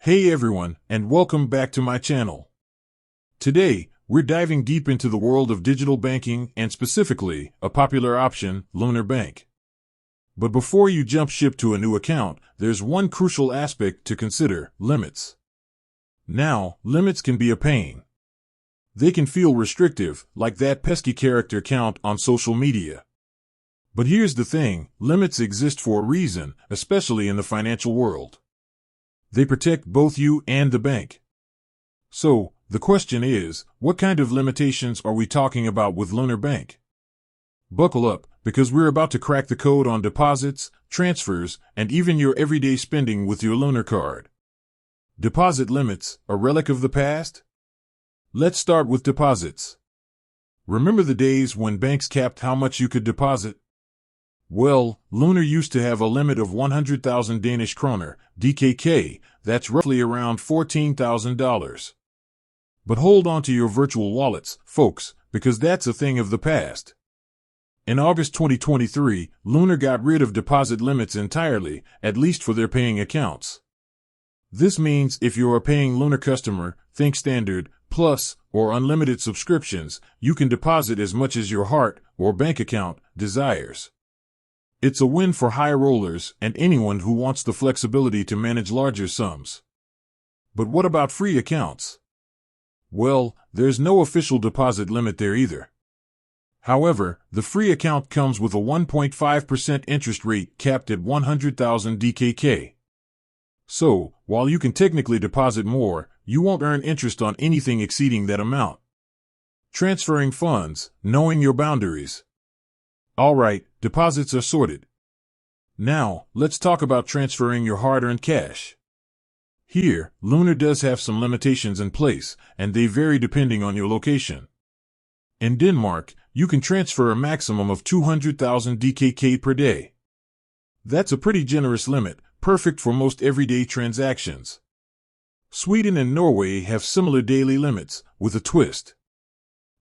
Hey everyone, and welcome back to my channel. Today, we're diving deep into the world of digital banking and specifically, a popular option, Lunar Bank. But before you jump ship to a new account, there's one crucial aspect to consider: limits. Now, limits can be a pain. They can feel restrictive, like that pesky character count on social media. But here's the thing, limits exist for a reason, especially in the financial world. They protect both you and the bank. So, the question is, what kind of limitations are we talking about with Lunar Bank? Buckle up, because we're about to crack the code on deposits, transfers, and even your everyday spending with your Lunar card. Deposit limits, a relic of the past? Let's start with deposits. Remember the days when banks capped how much you could deposit? Well, Lunar used to have a limit of 100,000 Danish kroner, DKK, that's roughly around $14,000. But hold on to your virtual wallets, folks, because that's a thing of the past. In August 2023, Lunar got rid of deposit limits entirely, at least for their paying accounts. This means if you're a paying Lunar customer, think standard, plus, or unlimited subscriptions, you can deposit as much as your heart or bank account desires. It's a win for high rollers and anyone who wants the flexibility to manage larger sums. But what about free accounts? Well, there's no official deposit limit there either. However, the free account comes with a 1.5% interest rate capped at 100,000 DKK. So, while you can technically deposit more, you won't earn interest on anything exceeding that amount. Transferring funds, knowing your boundaries. Alright, deposits are sorted. Now, let's talk about transferring your hard-earned cash. Here, Lunar does have some limitations in place, and they vary depending on your location. In Denmark, you can transfer a maximum of 200,000 DKK per day. That's a pretty generous limit, perfect for most everyday transactions. Sweden and Norway have similar daily limits, with a twist.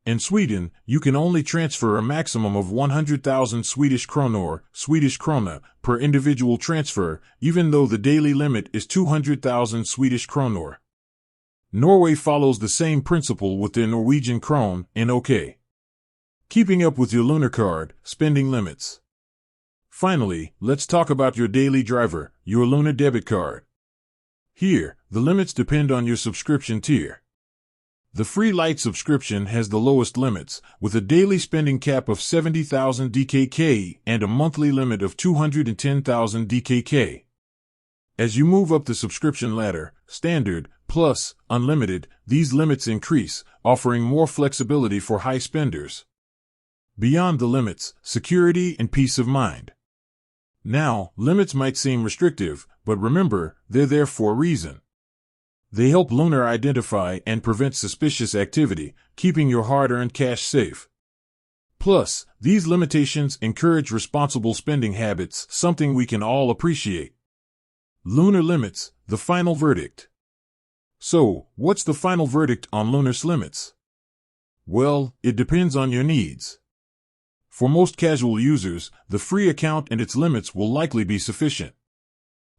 In Sweden, you can only transfer a maximum of 100,000 Swedish krona, per individual transfer, even though the daily limit is 200,000 Swedish kronor. Norway follows the same principle with their Norwegian krone, NOK. Keeping up with your Lunar card, spending limits. Finally, let's talk about your daily driver, your Lunar debit card. Here, the limits depend on your subscription tier. The free light subscription has the lowest limits, with a daily spending cap of 70,000 DKK and a monthly limit of 210,000 DKK. As you move up the subscription ladder, standard, plus, unlimited, these limits increase, offering more flexibility for high spenders. Beyond the limits, security and peace of mind. Now, limits might seem restrictive, but remember, they're there for a reason. They help Lunar identify and prevent suspicious activity, keeping your hard-earned cash safe. Plus, these limitations encourage responsible spending habits, something we can all appreciate. Lunar limits, the final verdict. So, what's the final verdict on Lunar's limits? Well, it depends on your needs. For most casual users, the free account and its limits will likely be sufficient.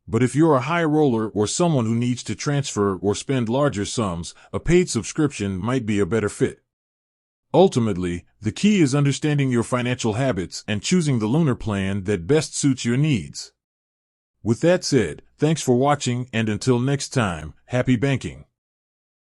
But if you're a high roller or someone who needs to transfer or spend larger sums, a paid subscription might be a better fit. Ultimately, the key is understanding your financial habits and choosing the Lunar plan that best suits your needs. With that said, thanks for watching, and until next time, happy banking.